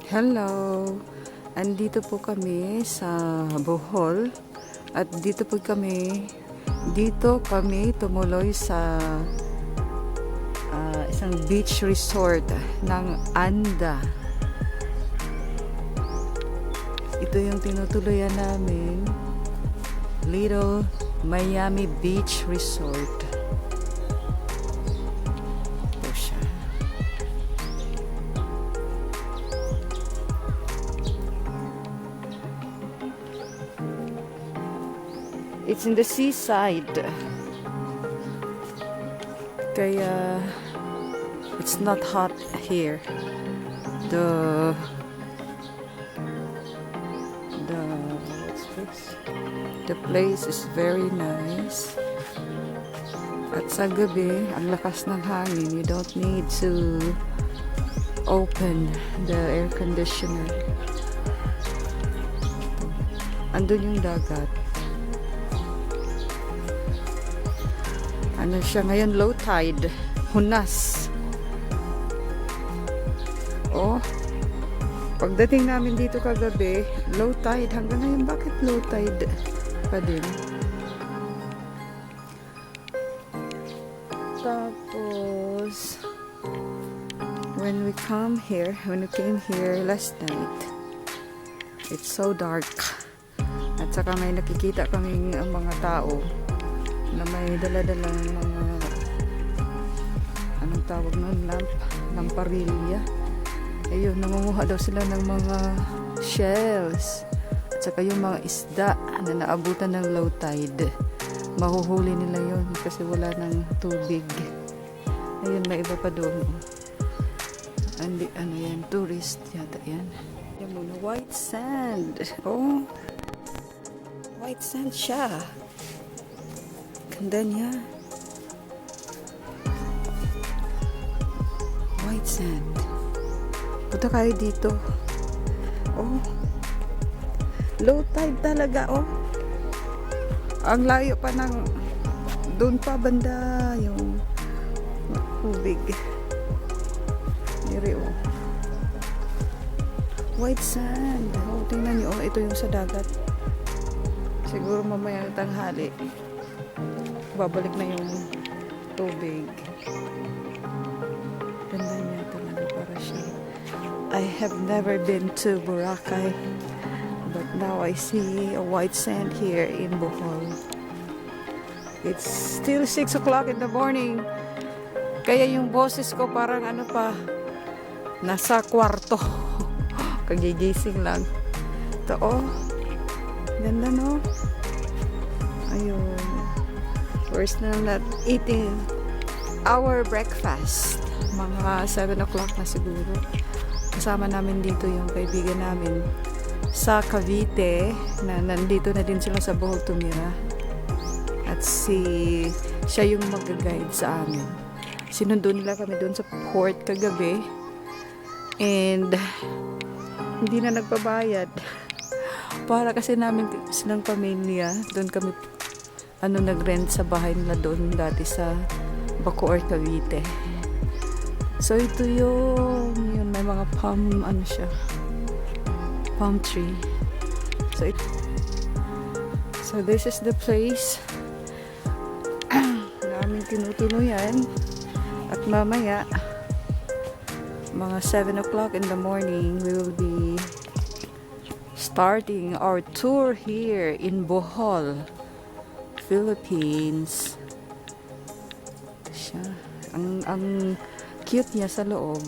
Hello! Andito po kami sa Bohol at dito kami tumuloy sa isang beach resort ng Anda. Ito yung tinutuloyan namin, Little Miami Beach Resort. Ito siya. It's in the seaside. Kaya it's not hot here. What's this? The place is very nice. At sa gabi, ang lakas ng hangin. You don't need to open the air conditioner. Andun yung dagat. Ano siya ngayon? Low tide. Hunas. Oh. Pagdating namin dito kagabi, low tide. Hanggang ngayon, bakit low tide pa din? Tapos, when we came here last night, it's so dark. At saka may nakikita kaming mga tao na may dala-dalang mga anong tawag nun, lamparilya. Ayun, nangunguha daw sila ng mga shells at saka yung mga isda na naabutan ng low tide. Mahuhuli nila yun kasi wala ng tubig. Ayun, may iba pa doon. Ano yan, tourist yata yan. Yan muna, white sand. Oh, white sand siya. Ganda niya. White sand. Punta kayo dito. Oh. Low tide talaga, oh. Ang layo pa ng doon pa banda yung tubig. Diri, oh. White sand. Oh, tingnan niyo, oh. Ito yung sa dagat. Siguro mamaya tanghali babalik na yung tubig. Ganda niya talaga para siya. I have never been to Boracay, but now I see a white sand here in Bohol. It's still 6 o'clock in the morning. Kaya yung boses ko parang ano pa, nasa kwarto. Kagigising lang. Ito, oh. Ganda, no? Ayun. We're still not eating our breakfast. Mga 7 o'clock na siguro. Kasama namin dito yung kaibigan namin sa Cavite na nandito na din sila sa Bohol tumira. At siya yung mag-guide sa amin. Sinundo nila kami doon sa port kagabi. And hindi na nagpabayad. Para kasi namin silang pamilya, doon kami nag-rent sa bahay nila doon dati sa Bacoor, Cavite. So ito yung may mga palm tree. So this is the place namin tinutuloyan. At mamaya mga 7 o'clock in the morning we will be starting our tour here in Bohol, Philippines. Siya. Ang cute niya sa loob.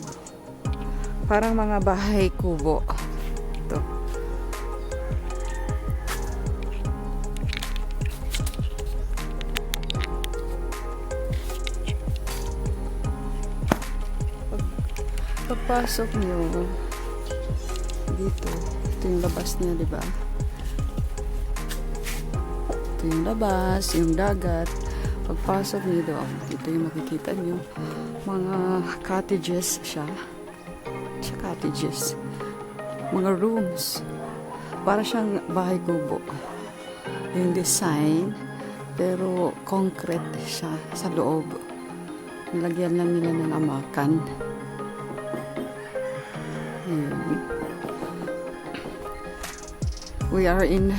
Parang mga bahay kubo. Ito. Pagpasok niyo dito, ito yung labas niya, di ba? Ito yung labas, yung dagat. Pagpasok niyo doon, ito yung makikita niyo. Mga cottages siya. Cottages. Mga rooms. Para siyang bahay kubo. Yung design, pero concrete siya sa loob. Nilagyan lang nila ng amakan. Ayan. We are in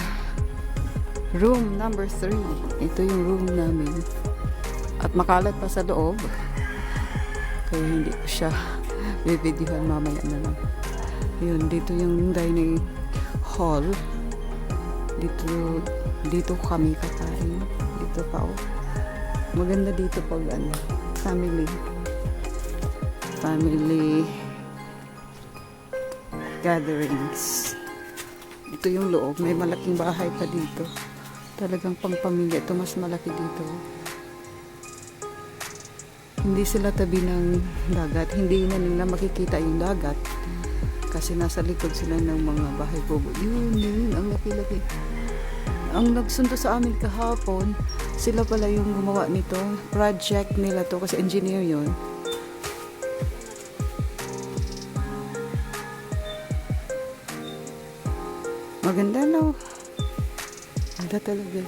room number 3. Ito yung room namin. At makalat pa sa loob. Kaya hindi ko siya bibidyohan, mamaya na lang. Yun, dito yung dining hall. Dito kami kakain. Dito pa, oh. Maganda dito pag family gatherings. Ito yung loob. May malaking bahay pa dito. Talagang pang pamilya. Ito mas malaki dito. Hindi sila tabi ng dagat. Hindi na nila makikita yung dagat. Kasi nasa likod sila ng mga bahay bobo. Yun. Ang laki-laki. Ang nagsundo sa amin kahapon, sila pala yung gumawa nito. Project nila to kasi engineer yun. Maganda, no? Maganda talaga.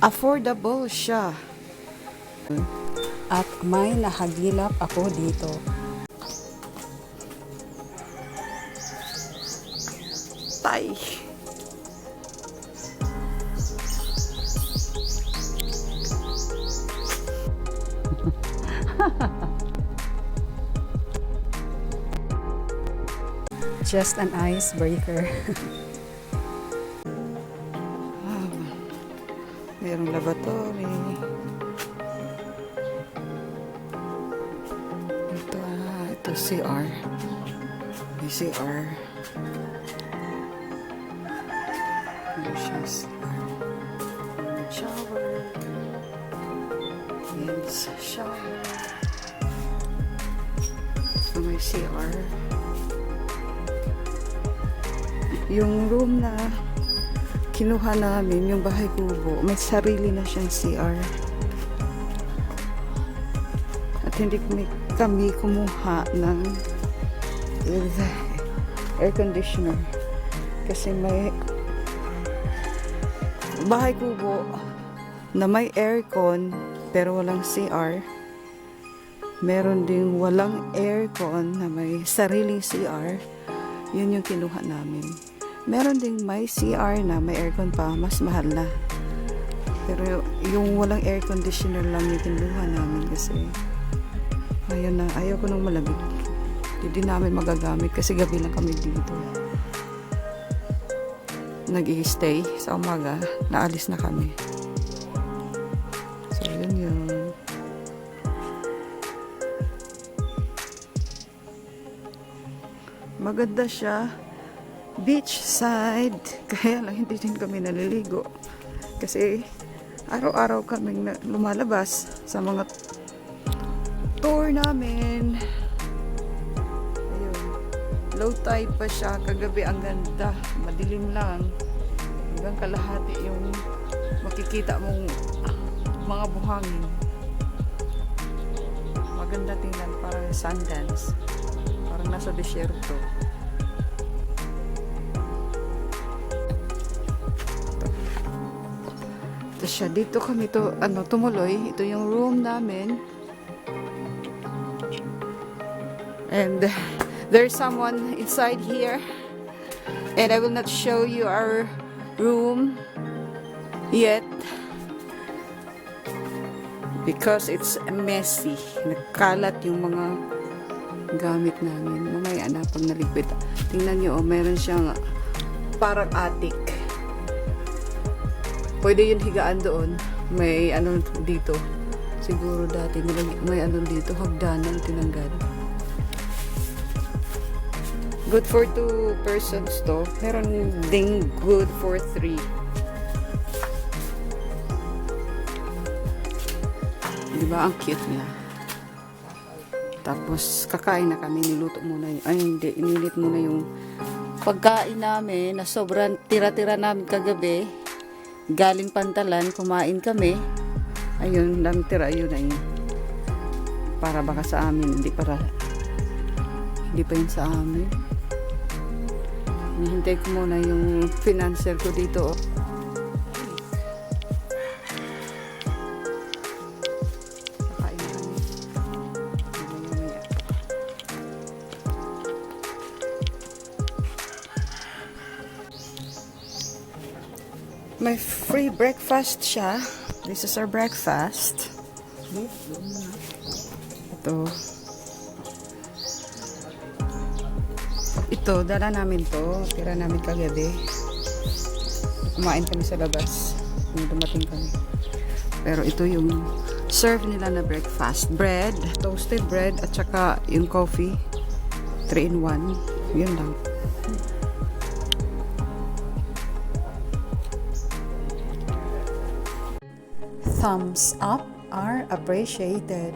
Affordable siya. At may nahagilap ako dito. Tay. Just an icebreaker. Mayroong laboratory. Ito CR. May CR. Ano siya CR? Shower. Men's shower. So may CR. Yung room na kinuha namin, yung bahay kubo, may sarili na siyang CR. At hindi kami kumuha ng air conditioner. Kasi may bahay kubo na may aircon pero walang CR. Meron ding walang aircon na may sariling CR. Yun yung kinuha namin. Meron ding may CR na may aircon pa, mas mahal na. Pero yung walang air conditioner lang yung kinuha namin kasi ayun na, ayaw ko nung malamig. Hindi namin magagamit kasi gabi lang kami dito. Nag-i-stay sa umaga, naalis na kami. So yun. Maganda siya. Beach side. Kaya lang hindi din kami naliligo. Kasi araw-araw kaming lumalabas sa mga tour namin. Ayun. Low tide pa siya. Kagabi ang ganda. Madilim lang. Hanggang kalahati yung makikita mong mga buhangin. Maganda tingnan. Parang Sundance. Parang nasa desierto. Siya dito kami tumuloy. Ito yung room namin. And there's someone inside here. And I will not show you our room yet because it's messy. Nagkalat yung mga gamit namin. Mamaya na pag naligpit. Tingnan nyo, meron siyang parang attic. Pwede yun higaan doon. May ano dito. Siguro dati may ano dito. Hagdanan tinanggal. Good for 2 persons to. Meron ding good for 3. Diba? Ang cute niya. Tapos kakain na kami. Niluto muna yung, ay hindi. Inilit muna yung pagkain namin na sobrang tira-tira namin kagabi. Galing Pantalan, kumain kami. Ayun, dami tira, ayun na yun. Para baka sa amin, hindi pa yun sa amin. Hintay ko muna yung financer ko dito. Kakain na kami. May free breakfast siya. This is our breakfast. Ito. Ito, dala namin to. Tira namin kagabi. Kumain kami sa labas. Nung dumating kami. Pero ito yung serve nila na breakfast. Bread, toasted bread, at saka yung coffee. 3-in-1. Yun lang. Thumbs up are appreciated.